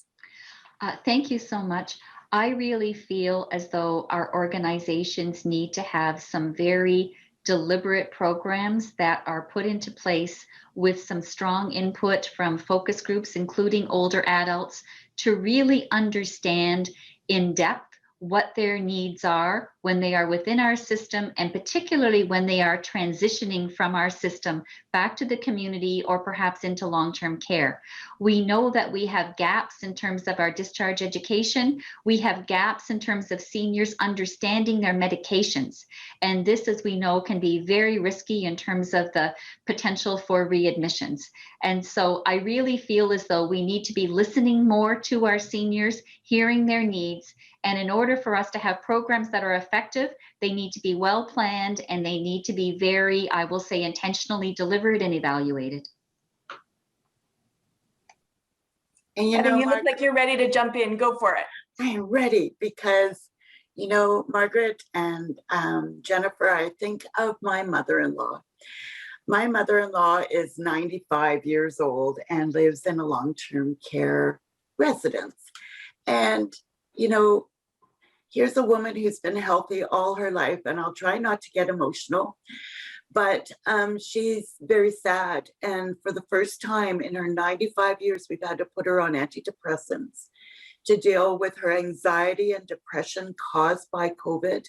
Speaker 6: Thank you so much. I really feel as though our organizations need to have some very deliberate programs that are put into place with some strong input from focus groups, including older adults, to really understand in depth what their needs are when they are within our system, and particularly when they are transitioning from our system back to the community or perhaps into long-term care. We know that we have gaps in terms of our discharge education. We have gaps in terms of seniors understanding their medications. And this, as we know, can be very risky in terms of the potential for readmissions. And so I really feel as though we need to be listening more to our seniors, hearing their needs. And in order for us to have programs that are effective, they need to be well planned, and they need to be very, I will say, intentionally delivered and evaluated.
Speaker 5: And
Speaker 2: you look like you're ready to jump in. Go for it.
Speaker 5: I am ready because, you know, Margaret and Jennifer, I think of my mother-in-law. My mother-in-law is 95 years old and lives in a long-term care residence. And, you know, here's a woman who's been healthy all her life, and I'll try not to get emotional, But she's very sad. And for the first time in her 95 years, we've had to put her on antidepressants to deal with her anxiety and depression caused by COVID,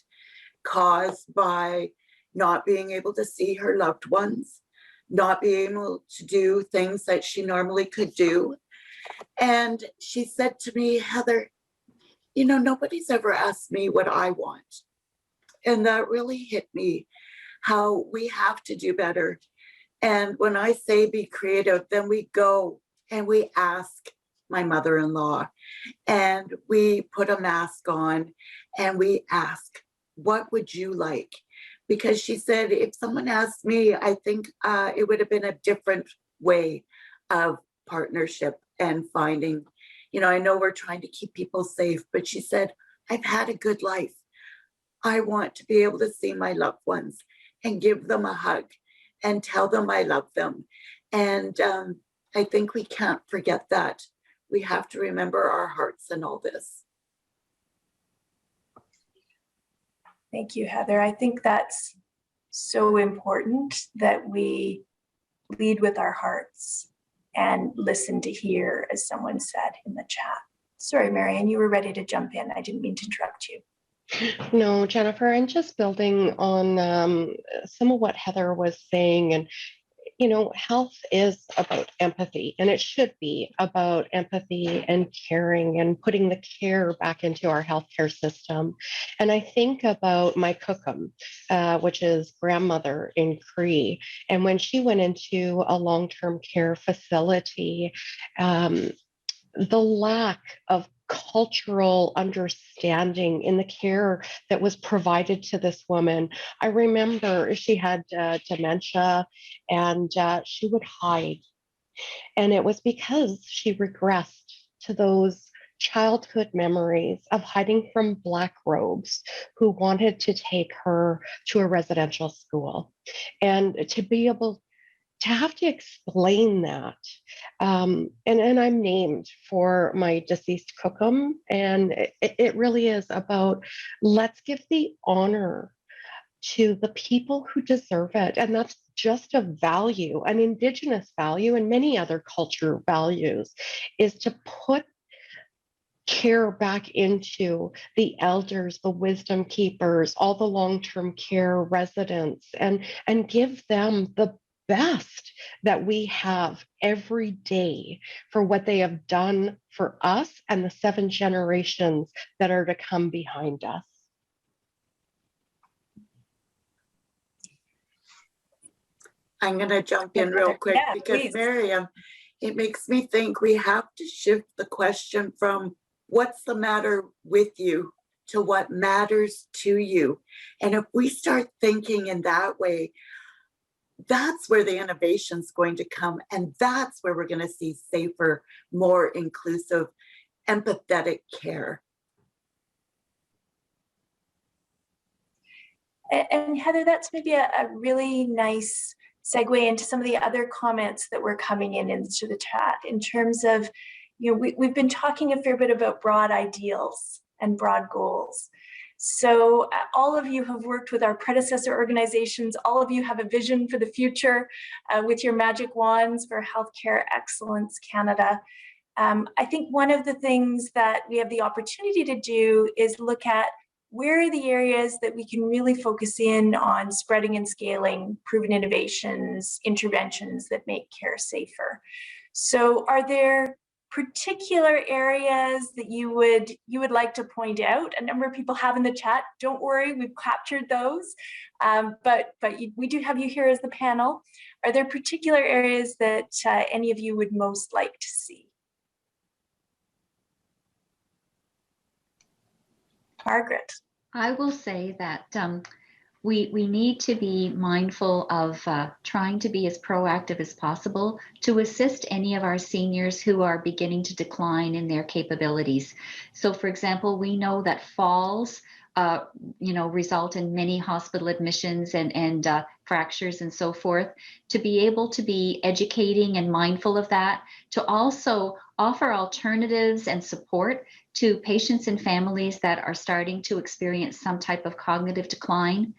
Speaker 5: caused by not being able to see her loved ones, not being able to do things that she normally could do. And she said to me, Heather, you know, nobody's ever asked me what I want. And that really hit me, how we have to do better. And when I say be creative, then we go and we ask my mother-in-law and we put a mask on and we ask, what would you like? Because she said, if someone asked me, I think it would have been a different way of partnership and finding, you know, I know we're trying to keep people safe, but she said, I've had a good life. I want to be able to see my loved ones and give them a hug and tell them I love them. And I think we can't forget that. We have to remember our hearts in all this.
Speaker 2: Thank you, Heather. I think that's so important that we lead with our hearts and listen to hear, as someone said in the chat. Sorry, Marianne, you were ready to jump in. I didn't mean to interrupt you.
Speaker 4: No, Jennifer, I'm just building on some of what Heather was saying. And, you know, health is about empathy, and it should be about empathy and caring and putting the care back into our healthcare system. And I think about my cookum, which is grandmother in Cree. And when she went into a long-term care facility, the lack of cultural understanding in the care that was provided to this woman. I remember she had dementia and she would hide. And it was because she regressed to those childhood memories of hiding from Black robes who wanted to take her to a residential school. And to be able to have to explain that. And I'm named for my deceased cookum. And it really is about, let's give the honor to the people who deserve it. And that's just a value, an Indigenous value, and many other culture values, is to put care back into the elders, the wisdom keepers, all the long-term care residents, and give them the best that we have every day for what they have done for us and the 7 generations that are to come behind us.
Speaker 5: I'm going to jump in real quick because
Speaker 2: please.
Speaker 5: Miriam, it makes me think we have to shift the question from what's the matter with you to what matters to you. And if we start thinking in that way, that's where the innovation is going to come. And that's where we're going to see safer, more inclusive, empathetic care.
Speaker 2: And Heather, that's maybe a really nice segue into some of the other comments that were coming into the chat in terms of, you know, we've been talking a fair bit about broad ideals and broad goals. So all of you have worked with our predecessor organizations. All of you have a vision for the future with your magic wands for Healthcare Excellence Canada. I think one of the things that we have the opportunity to do is look at where are the areas that we can really focus in on spreading and scaling proven innovations, interventions that make care safer. So are there particular areas that you would like to point out? A number of people have in the chat. Don't worry, we've captured those. But we do have you here as the panel. Are there particular areas that any of you would most like to see? Margaret.
Speaker 6: I will say that we need to be mindful of trying to be as proactive as possible to assist any of our seniors who are beginning to decline in their capabilities. So, for example, we know that falls result in many hospital admissions and fractures and so forth, to be able to be educating and mindful of that, to also offer alternatives and support to patients and families that are starting to experience some type of cognitive decline.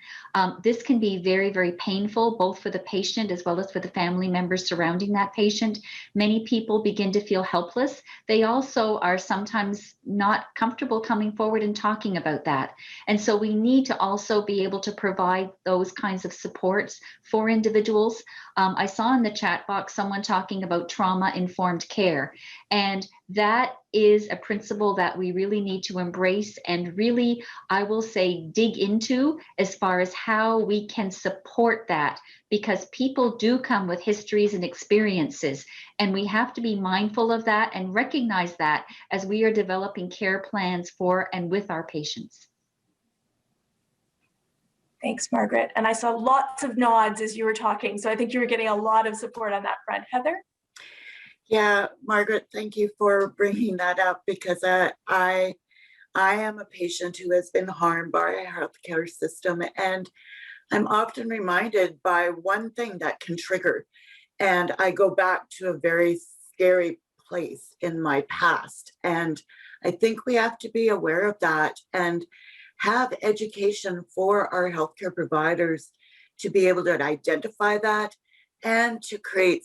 Speaker 6: This can be very, very painful, both for the patient as well as for the family members surrounding that patient. Many people begin to feel helpless. They also are sometimes not comfortable coming forward and talking about that. And so we need to also be able to provide those kinds of supports for individuals. I saw in the chat box someone talking about trauma-informed care. And that is a principle that we really need to embrace and really, I will say, dig into as far as how we can support that, because people do come with histories and experiences, and we have to be mindful of that and recognize that as we are developing care plans for and with our patients.
Speaker 2: Thanks, Margaret. And I saw lots of nods as you were talking, so I think you were getting a lot of support on that front. Heather?
Speaker 5: Yeah, Margaret, thank you for bringing that up, because I am a patient who has been harmed by our healthcare system, and I'm often reminded by one thing that can trigger, and I go back to a very scary place in my past, and I think we have to be aware of that and have education for our healthcare providers to be able to identify that and to create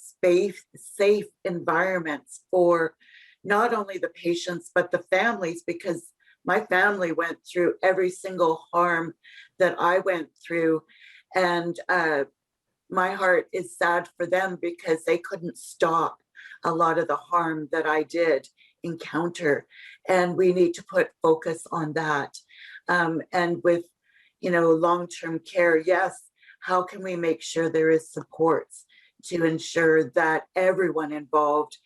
Speaker 5: safe environments for not only the patients, but the families, because my family went through every single harm that I went through. And my heart is sad for them because they couldn't stop a lot of the harm that I did encounter. And we need to put focus on that. And with, long-term care, yes, how can we make sure there is supports to ensure that everyone involved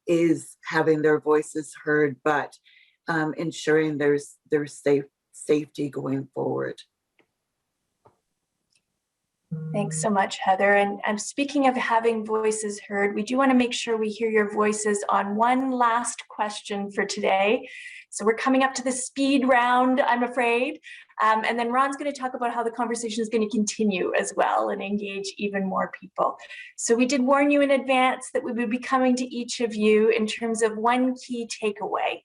Speaker 5: is having their voices heard, but ensuring there's safety going forward.
Speaker 2: Thanks so much, Heather. And speaking of having voices heard, we do want to make sure we hear your voices on one last question for today. So we're coming up to the speed round, I'm afraid. And then Ron's going to talk about how the conversation is going to continue as well and engage even more people. So we did warn you in advance that we would be coming to each of you in terms of one key takeaway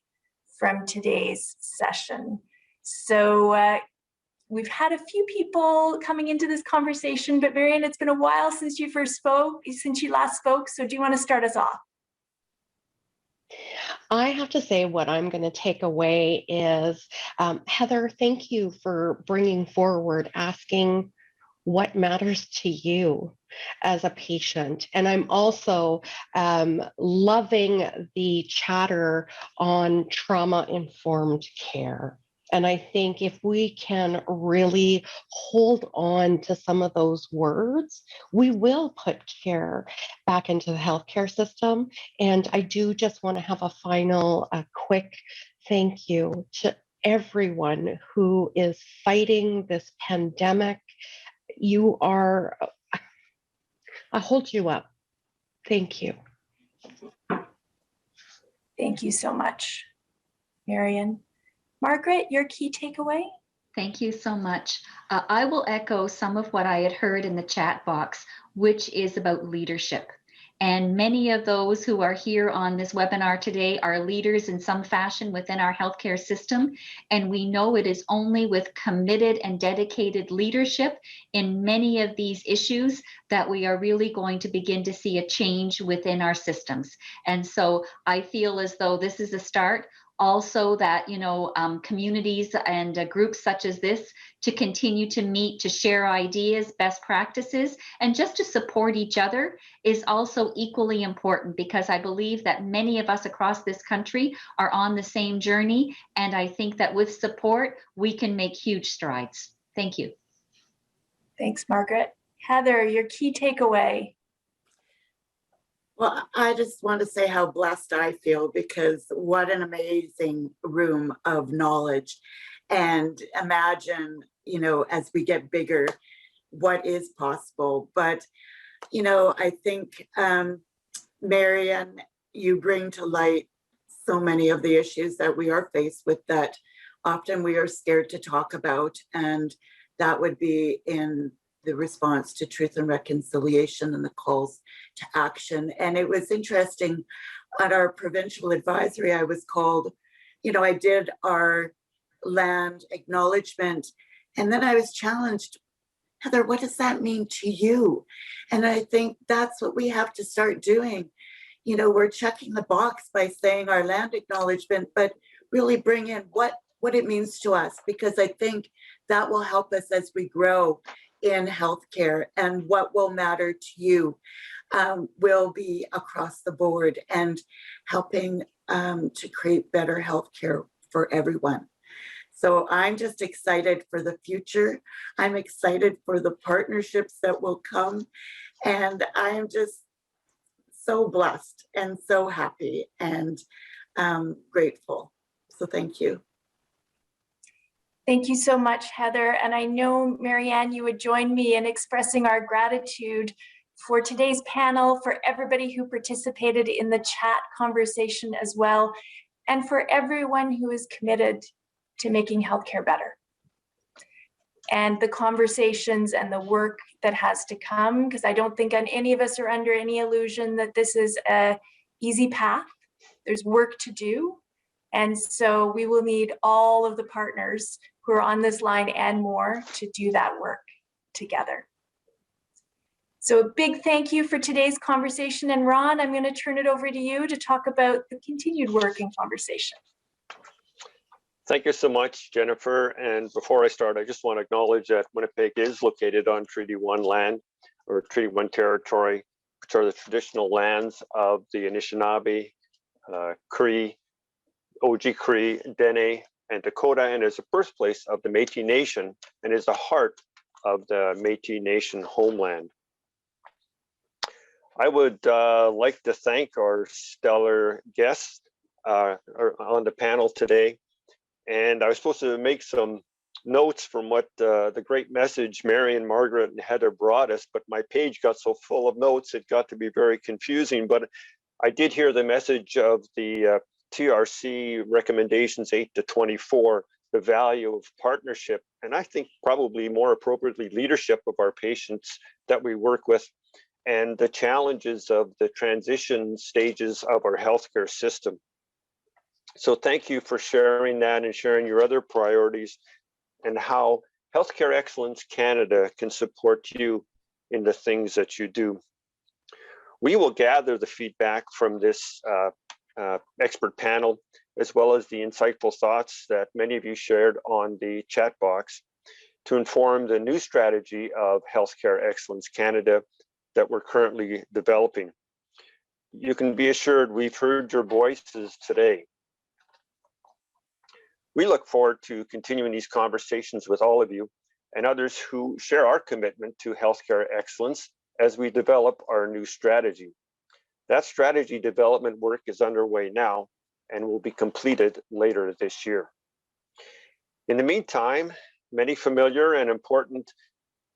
Speaker 2: from today's session. So we've had a few people coming into this conversation, but Marianne, it's been a while since you last spoke. So do you want to start us off?
Speaker 4: I have to say what I'm going to take away is, Heather, thank you for bringing forward asking what matters to you as a patient. And I'm also loving the chatter on trauma-informed care. And I think if we can really hold on to some of those words, we will put care back into the healthcare system. And I do just want to have a final, quick thank you to everyone who is fighting this pandemic. You are, I hold you up. Thank you.
Speaker 2: Thank you so much, Marianne. Margaret, your key takeaway?
Speaker 6: Thank you so much. I will echo some of what I had heard in the chat box, which is about leadership. And many of those who are here on this webinar today are leaders in some fashion within our healthcare system. And we know it is only with committed and dedicated leadership in many of these issues that we are really going to begin to see a change within our systems. And so I feel as though this is a start. Also that, communities and groups such as this to continue to meet, to share ideas, best practices, and just to support each other is also equally important, because I believe that many of us across this country are on the same journey. And I think that with support, we can make huge strides. Thank you.
Speaker 2: Thanks, Margaret. Heather, your key takeaway.
Speaker 5: Well, I just want to say how blessed I feel, because what an amazing room of knowledge. And imagine, as we get bigger, what is possible. But, I think, Marianne, you bring to light so many of the issues that we are faced with that often we are scared to talk about. And that would be in the response to Truth and Reconciliation and the calls to action. And it was interesting, at our provincial advisory, I was called, I did our land acknowledgement, and then I was challenged, Heather, what does that mean to you? And I think that's what we have to start doing. We're checking the box by saying our land acknowledgement, but really bring in what it means to us, because I think that will help us as we grow in healthcare, and what will matter to you will be across the board and helping to create better healthcare for everyone. So I'm just excited for the future. I'm excited for the partnerships that will come. And I am just so blessed and so happy and grateful. So thank you.
Speaker 2: Thank you so much, Heather. And I know, Marianne, you would join me in expressing our gratitude for today's panel, for everybody who participated in the chat conversation as well, and for everyone who is committed to making healthcare better. And the conversations and the work that has to come, because I don't think any of us are under any illusion that this is an easy path. There's work to do. And so we will need all of the partners who are on this line and more to do that work together. So a big thank you for today's conversation. And Ron, I'm going to turn it over to you to talk about the continued work and conversation.
Speaker 7: Thank you so much, Jennifer. And before I start, I just want to acknowledge that Winnipeg is located on Treaty 1 land, or Treaty 1 territory, which are the traditional lands of the Anishinaabe, Cree, Oji-Cree, Dene, and Dakota, and is the birthplace of the Métis Nation and is the heart of the Métis Nation homeland. I would like to thank our stellar guests on the panel today. And I was supposed to make some notes from what the great message Marion, Margaret, and Heather brought us, but my page got so full of notes, it got to be very confusing. But I did hear the message of the TRC recommendations 8 to 24, the value of partnership, and I think probably more appropriately leadership of our patients that we work with, and the challenges of the transition stages of our healthcare system. So thank you for sharing that and sharing your other priorities and how Healthcare Excellence Canada can support you in the things that you do. We will gather the feedback from this expert panel, as well as the insightful thoughts that many of you shared on the chat box to inform the new strategy of Healthcare Excellence Canada that we're currently developing. You can be assured we've heard your voices today. We look forward to continuing these conversations with all of you and others who share our commitment to healthcare excellence as we develop our new strategy. That strategy development work is underway now and will be completed later this year. In the meantime, many familiar and important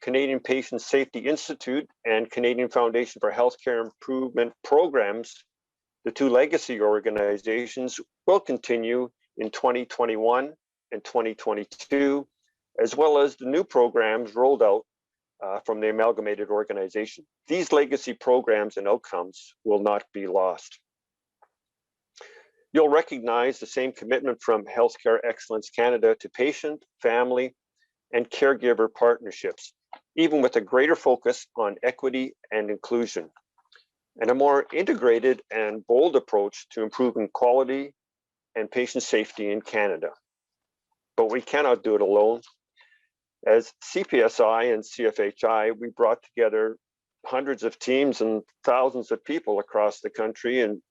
Speaker 7: Canadian Patient Safety Institute and Canadian Foundation for Healthcare Improvement programs, the two legacy organizations, will continue in 2021 and 2022, as well as the new programs rolled out from the amalgamated organization. These legacy programs and outcomes will not be lost. You'll recognize the same commitment from Healthcare Excellence Canada to patient, family, and caregiver partnerships, even with a greater focus on equity and inclusion, and a more integrated and bold approach to improving quality and patient safety in Canada. But we cannot do it alone. As CPSI and CFHI, we brought together hundreds of teams and thousands of people across the country and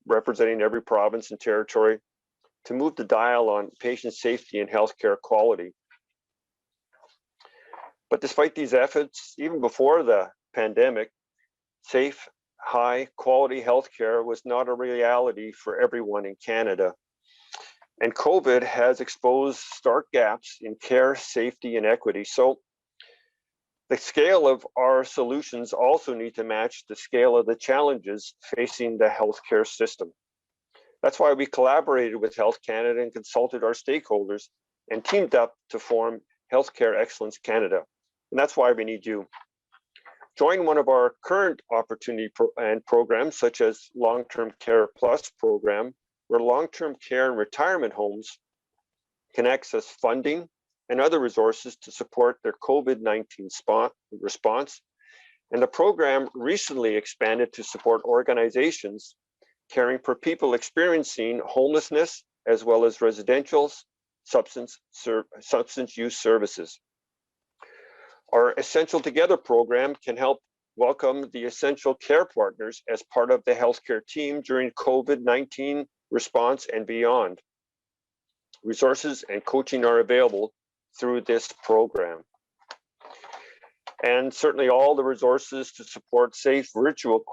Speaker 7: representing every province and territory to move the dial on patient safety and healthcare quality. But despite these efforts, even before the pandemic, safe, high quality healthcare was not a reality for everyone in Canada. And COVID has exposed stark gaps in care, safety, and equity. So the scale of our solutions also need to match the scale of the challenges facing the healthcare system. That's why we collaborated with Health Canada and consulted our stakeholders and teamed up to form Healthcare Excellence Canada, And that's why we need you. Join one of our current opportunity and programs, such as Long-Term Care Plus program, where long-term care and retirement homes can access funding and other resources to support their COVID-19 response. And the program recently expanded to support organizations caring for people experiencing homelessness, as well as residential substance use services. Our Essential Together program can help welcome the essential care partners as part of the healthcare team during COVID-19 response and beyond. Resources and coaching are available through this program. And certainly all the resources to support safe virtual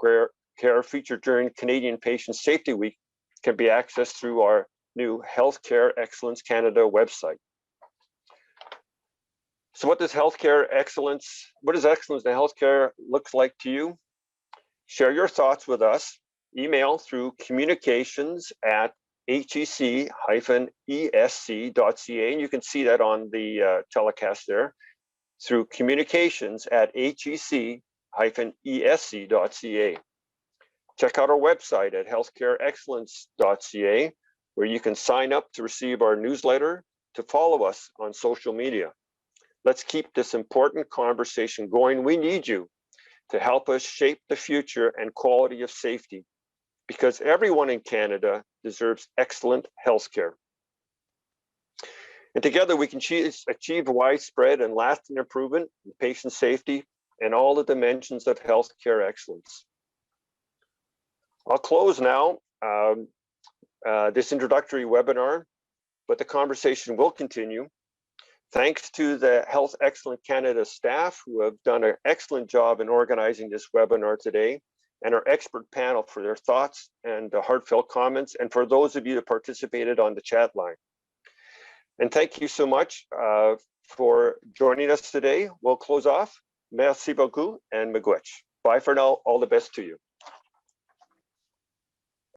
Speaker 7: care featured during Canadian Patient Safety Week can be accessed through our new Healthcare Excellence Canada website. So what does excellence in healthcare looks like to you? Share your thoughts with us. Email through communications@hec-esc.ca, and you can see that on the telecast there, through communications@hec-esc.ca. Check out our website at healthcareexcellence.ca, where you can sign up to receive our newsletter, to follow us on social media. Let's keep this important conversation going. We need you to help us shape the future and quality of safety, because everyone in Canada deserves excellent healthcare. And together we can achieve widespread and lasting improvement in patient safety and all the dimensions of healthcare excellence. I'll close now this introductory webinar, but the conversation will continue. Thanks to the Health Excellence Canada staff, who have done an excellent job in organizing this webinar today, and our expert panel for their thoughts and heartfelt comments, and for those of you that participated on the chat line. And thank you so much for joining us today. We'll close off. Merci beaucoup and miigwech. Bye for now. All the best to you.